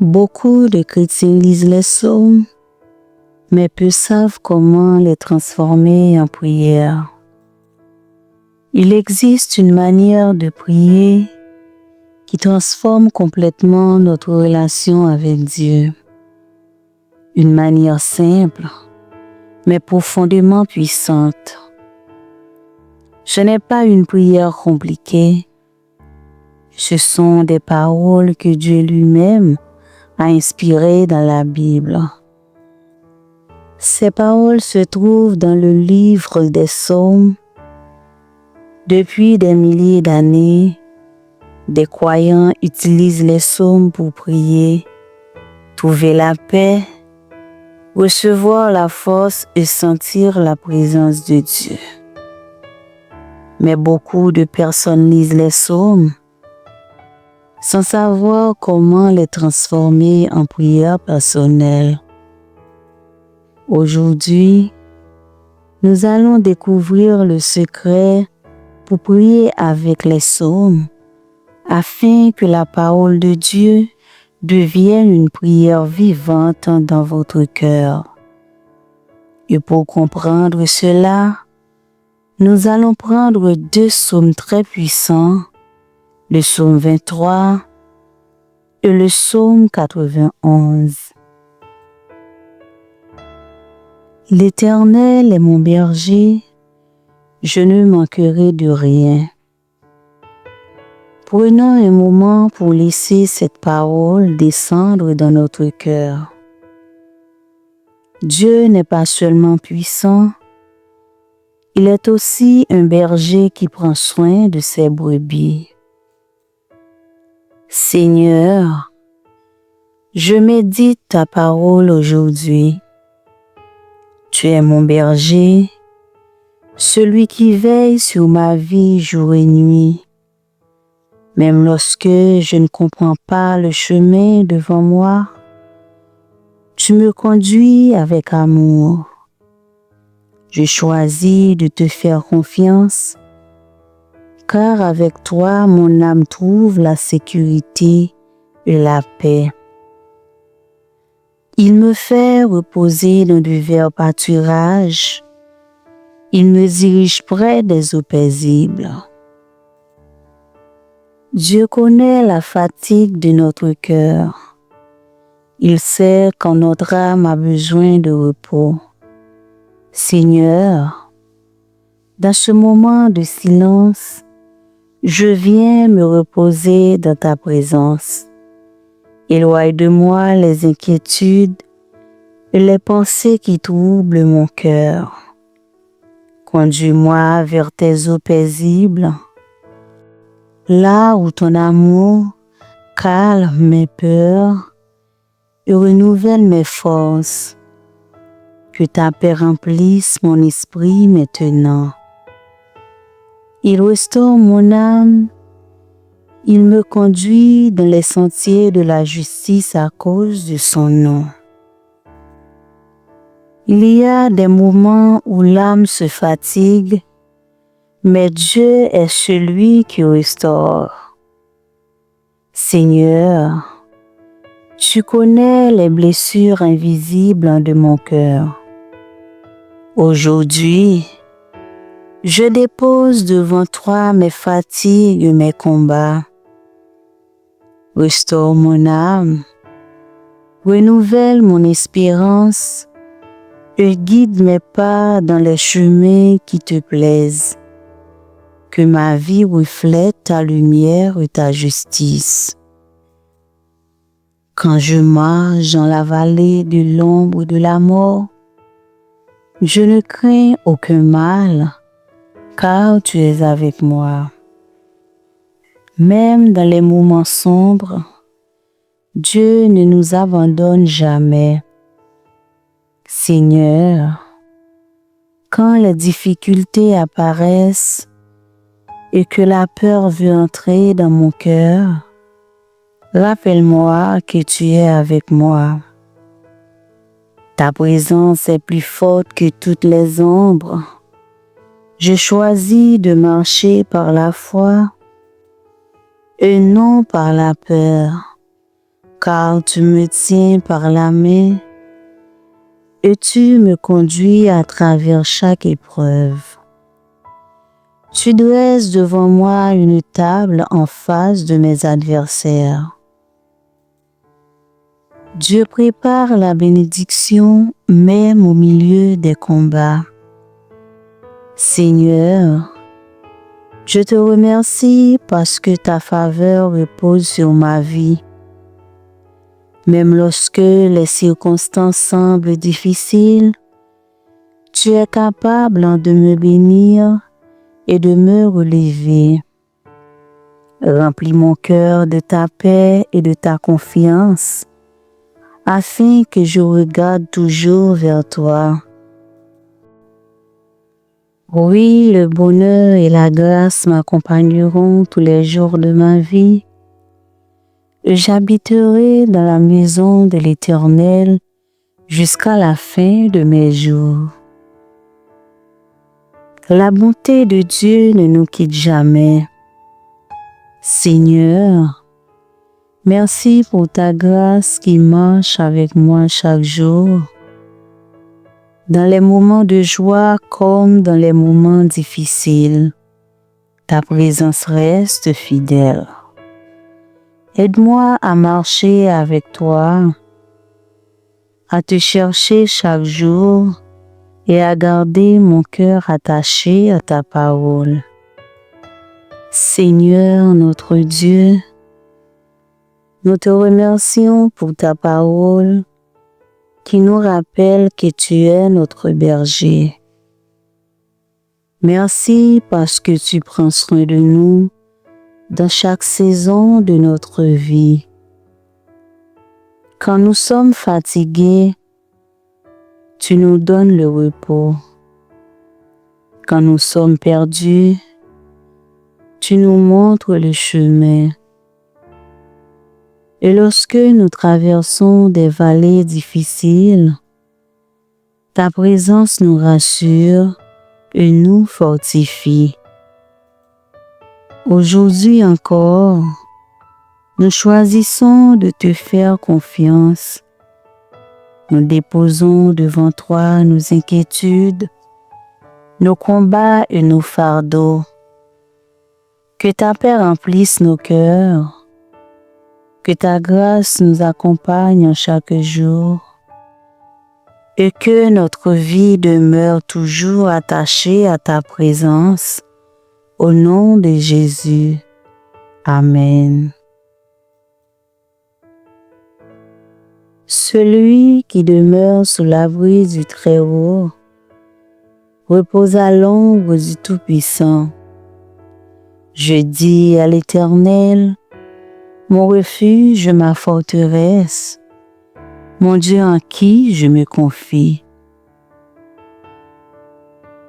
Beaucoup de chrétiens lisent les psaumes, mais peu savent comment les transformer en prière. Il existe une manière de prier qui transforme complètement notre relation avec Dieu. Une manière simple, mais profondément puissante. Ce n'est pas une prière compliquée. Ce sont des paroles que Dieu lui-même a inspirées dans la Bible. Ces paroles se trouvent dans le livre des psaumes. Depuis des milliers d'années, des croyants utilisent les psaumes pour prier, trouver la paix, recevoir la force et sentir la présence de Dieu. Mais beaucoup de personnes lisent les psaumes sans savoir comment les transformer en prière personnelle. Aujourd'hui, nous allons découvrir le secret pour prier avec les psaumes afin que la parole de Dieu devienne une prière vivante dans votre cœur. Et pour comprendre cela, nous allons prendre deux psaumes très puissants, le psaume 23 et le psaume 91. L'Éternel est mon berger, je ne manquerai de rien. Prenons un moment pour laisser cette parole descendre dans notre cœur. Dieu n'est pas seulement puissant, il est aussi un berger qui prend soin de ses brebis. Seigneur, je médite ta parole aujourd'hui. Tu es mon berger, celui qui veille sur ma vie jour et nuit. Même lorsque je ne comprends pas le chemin devant moi, tu me conduis avec amour. Je choisis de te faire confiance, car avec toi, mon âme trouve la sécurité et la paix. Il me fait reposer dans de verts pâturages. Il me dirige près des eaux paisibles. Dieu connaît la fatigue de notre cœur. Il sait quand notre âme a besoin de repos. Seigneur, dans ce moment de silence, je viens me reposer dans ta présence. Éloigne de moi les inquiétudes et les pensées qui troublent mon cœur. Conduis-moi vers tes eaux paisibles, là où ton amour calme mes peurs et renouvelle mes forces. Que ta paix remplisse mon esprit maintenant. Il restaure mon âme. Il me conduit dans les sentiers de la justice à cause de son nom. Il y a des moments où l'âme se fatigue, mais Dieu est celui qui restaure. Seigneur, tu connais les blessures invisibles de mon cœur. Aujourd'hui, je dépose devant toi mes fatigues et mes combats. Restaure mon âme, renouvelle mon espérance et guide mes pas dans les chemins qui te plaisent. Que ma vie reflète ta lumière et ta justice. Quand je marche dans la vallée de l'ombre de la mort, je ne crains aucun mal, car tu es avec moi. Même dans les moments sombres, Dieu ne nous abandonne jamais. Seigneur, quand les difficultés apparaissent et que la peur veut entrer dans mon cœur, rappelle-moi que tu es avec moi. Ta présence est plus forte que toutes les ombres. Je choisis de marcher par la foi et non par la peur, car tu me tiens par la main et tu me conduis à travers chaque épreuve. Tu dresses devant moi une table en face de mes adversaires. Dieu prépare la bénédiction même au milieu des combats. Seigneur, je te remercie parce que ta faveur repose sur ma vie. Même lorsque les circonstances semblent difficiles, tu es capable de me bénir et de me relever. Remplis mon cœur de ta paix et de ta confiance, afin que je regarde toujours vers toi. Oui, le bonheur et la grâce m'accompagneront tous les jours de ma vie. J'habiterai dans la maison de l'Éternel jusqu'à la fin de mes jours. La bonté de Dieu ne nous quitte jamais. Seigneur, merci pour ta grâce qui marche avec moi chaque jour, dans les moments de joie comme dans les moments difficiles. Ta présence reste fidèle. Aide-moi à marcher avec toi, à te chercher chaque jour et à garder mon cœur attaché à ta parole. Seigneur notre Dieu, nous te remercions pour ta parole qui nous rappelle que tu es notre berger. Merci parce que tu prends soin de nous dans chaque saison de notre vie. Quand nous sommes fatigués, tu nous donnes le repos. Quand nous sommes perdus, tu nous montres le chemin. Et lorsque nous traversons des vallées difficiles, ta présence nous rassure et nous fortifie. Aujourd'hui encore, nous choisissons de te faire confiance. Nous déposons devant toi nos inquiétudes, nos combats et nos fardeaux. Que ta paix remplisse nos cœurs, que ta grâce nous accompagne en chaque jour et que notre vie demeure toujours attachée à ta présence. Au nom de Jésus. Amen. Celui qui demeure sous l'abri du Très-Haut repose à l'ombre du Tout-Puissant. Je dis à l'Éternel, mon refuge, ma forteresse, mon Dieu en qui je me confie.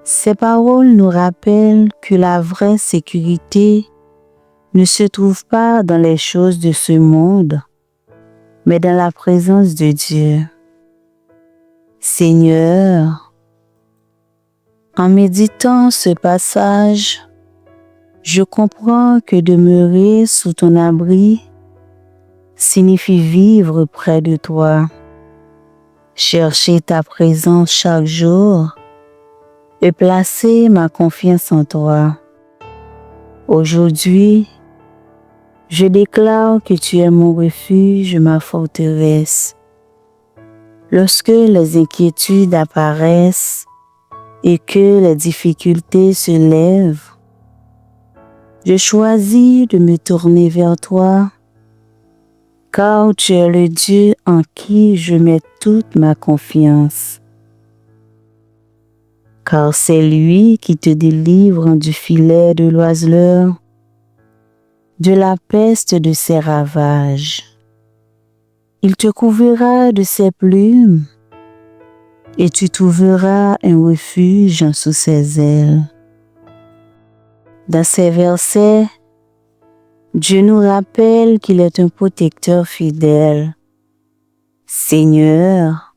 Ces paroles nous rappellent que la vraie sécurité ne se trouve pas dans les choses de ce monde, mais dans la présence de Dieu. Seigneur, en méditant ce passage, je comprends que demeurer sous ton abri signifie vivre près de toi, chercher ta présence chaque jour et placer ma confiance en toi. Aujourd'hui, je déclare que tu es mon refuge, ma forteresse. Lorsque les inquiétudes apparaissent et que les difficultés se lèvent, je choisis de me tourner vers toi, car tu es le Dieu en qui je mets toute ma confiance. Car c'est lui qui te délivre du filet de l'oiseleur, de la peste de ses ravages. Il te couvrira de ses plumes et tu trouveras un refuge sous ses ailes. Dans ces versets, Dieu nous rappelle qu'il est un protecteur fidèle. Seigneur,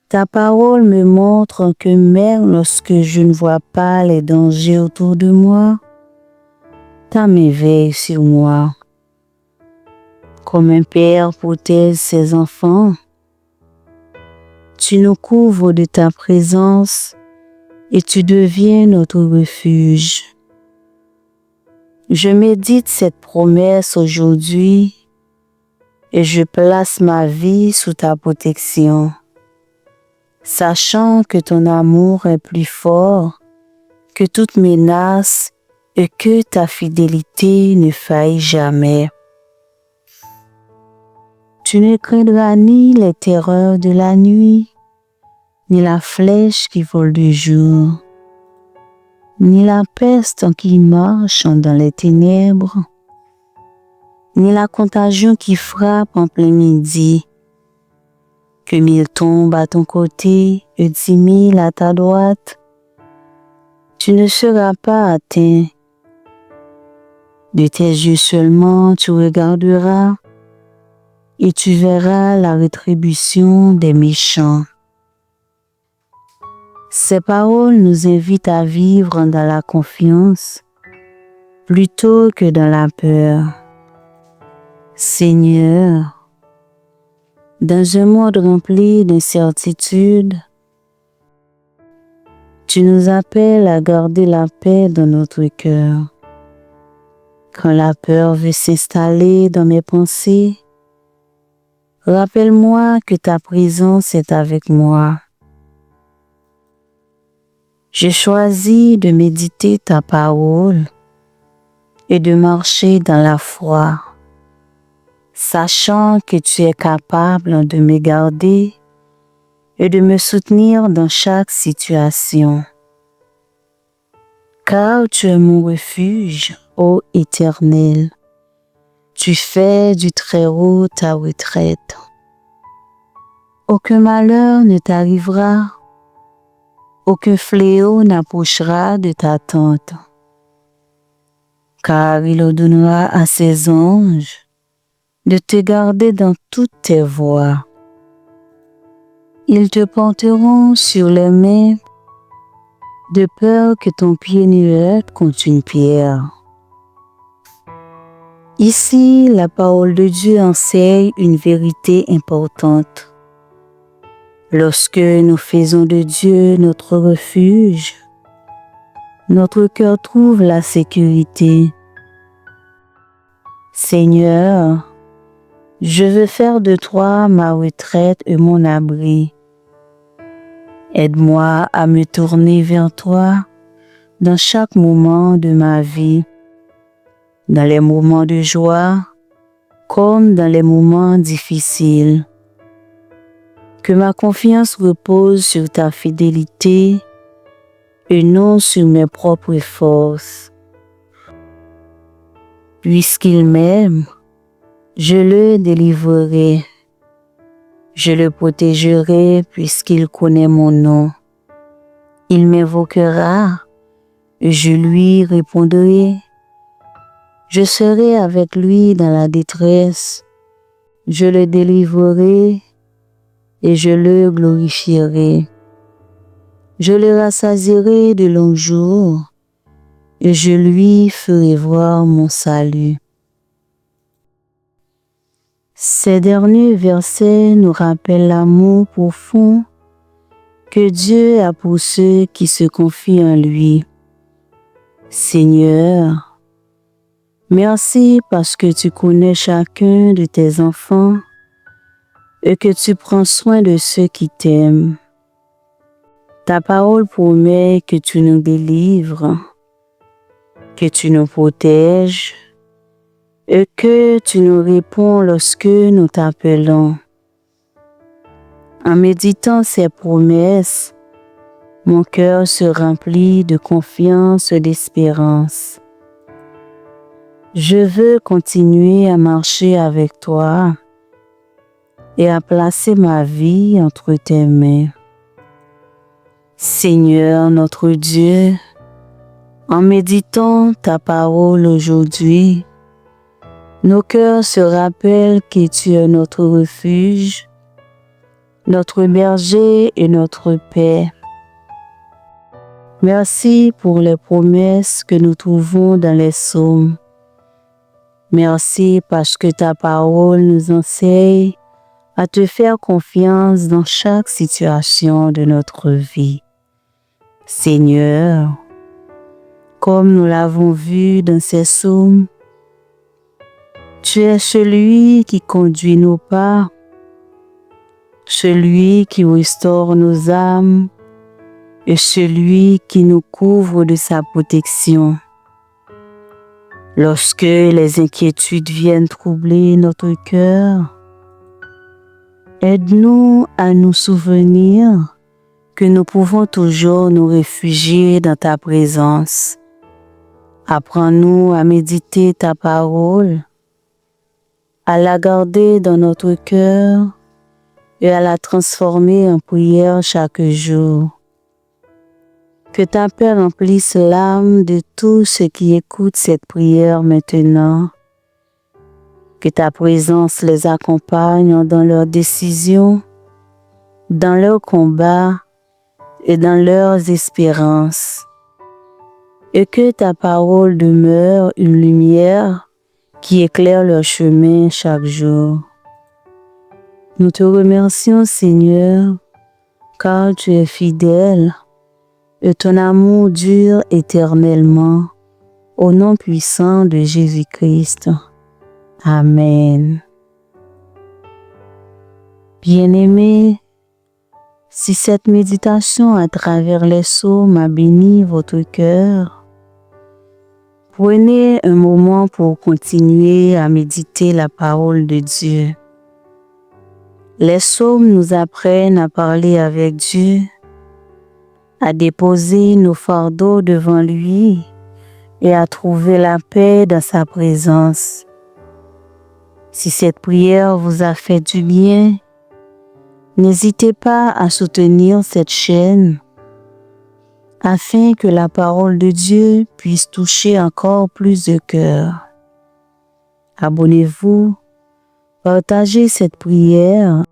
ta parole me montre que même lorsque je ne vois pas les dangers autour de moi, ta main veille sur moi. Comme un père protège ses enfants, tu nous couvres de ta présence et tu deviens notre refuge. Je médite cette promesse aujourd'hui et je place ma vie sous ta protection, sachant que ton amour est plus fort que toute menace et que ta fidélité ne faillit jamais. Tu ne craindras ni les terreurs de la nuit, ni la flèche qui vole de jour, ni la peste qui marche dans les ténèbres, ni la contagion qui frappe en plein midi. Que 1000 tombent à ton côté et 10 000 à ta droite, tu ne seras pas atteint. De tes yeux seulement tu regarderas et tu verras la rétribution des méchants. Ces paroles nous invitent à vivre dans la confiance plutôt que dans la peur. Seigneur, dans un monde rempli d'incertitudes, tu nous appelles à garder la paix dans notre cœur. Quand la peur veut s'installer dans mes pensées, rappelle-moi que ta présence est avec moi. Je choisis de méditer ta parole et de marcher dans la foi, sachant que tu es capable de me garder et de me soutenir dans chaque situation. Car tu es mon refuge, ô Éternel. Tu fais du Très-Haut ta retraite. Aucun malheur ne t'arrivera, aucun fléau n'approchera de ta tente. Car il ordonnera à ses anges de te garder dans toutes tes voies. Ils te porteront sur les mains, de peur que ton pied ne heurte contre une pierre. Ici, la parole de Dieu enseigne une vérité importante. Lorsque nous faisons de Dieu notre refuge, notre cœur trouve la sécurité. Seigneur, je veux faire de toi ma retraite et mon abri. Aide-moi à me tourner vers toi dans chaque moment de ma vie, dans les moments de joie comme dans les moments difficiles. Que ma confiance repose sur ta fidélité et non sur mes propres forces. Puisqu'il m'aime, je le délivrerai. Je le protégerai puisqu'il connaît mon nom. Il m'invoquera et je lui répondrai. Je serai avec lui dans la détresse. Je le délivrerai et je le glorifierai. Je le rassasierai de longs jours et je lui ferai voir mon salut. Ces derniers versets nous rappellent l'amour profond que Dieu a pour ceux qui se confient en lui. Seigneur, merci parce que tu connais chacun de tes enfants et que tu prends soin de ceux qui t'aiment. Ta parole promet que tu nous délivres, que tu nous protèges et que tu nous réponds lorsque nous t'appelons. En méditant ces promesses, mon cœur se remplit de confiance et d'espérance. Je veux continuer à marcher avec toi et à placer ma vie entre tes mains. Seigneur notre Dieu, en méditant ta parole aujourd'hui, nos cœurs se rappellent que tu es notre refuge, notre berger et notre paix. Merci pour les promesses que nous trouvons dans les psaumes. Merci parce que ta parole nous enseigne à te faire confiance dans chaque situation de notre vie. Seigneur, comme nous l'avons vu dans ces psaumes, tu es celui qui conduit nos pas, celui qui restaure nos âmes et celui qui nous couvre de sa protection. Lorsque les inquiétudes viennent troubler notre cœur, aide-nous à nous souvenir que nous pouvons toujours nous réfugier dans ta présence. Apprends-nous à méditer ta parole, à la garder dans notre cœur et à la transformer en prière chaque jour. Que ta paix remplisse l'âme de tous ceux qui écoutent cette prière maintenant. Que ta présence les accompagne dans leurs décisions, dans leurs combats et dans leurs espérances. Et que ta parole demeure une lumière qui éclaire leur chemin chaque jour. Nous te remercions, Seigneur, car tu es fidèle et ton amour dure éternellement. Au nom puissant de Jésus-Christ. Amen. Bien-aimés, si cette méditation à travers les psaumes a béni votre cœur, prenez un moment pour continuer à méditer la parole de Dieu. Les psaumes nous apprennent à parler avec Dieu, à déposer nos fardeaux devant lui et à trouver la paix dans sa présence. Si cette prière vous a fait du bien, n'hésitez pas à soutenir cette chaîne afin que la parole de Dieu puisse toucher encore plus de cœurs. Abonnez-vous, partagez cette prière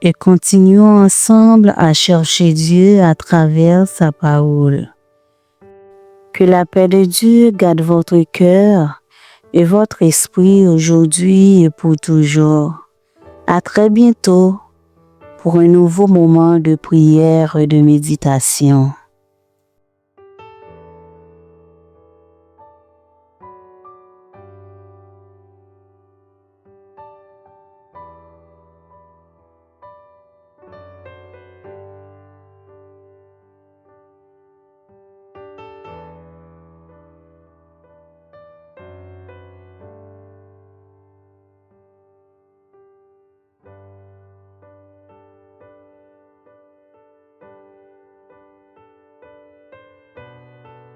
et continuons ensemble à chercher Dieu à travers sa parole. Que la paix de Dieu garde votre cœur et votre esprit aujourd'hui et pour toujours. À très bientôt pour un nouveau moment de prière et de méditation.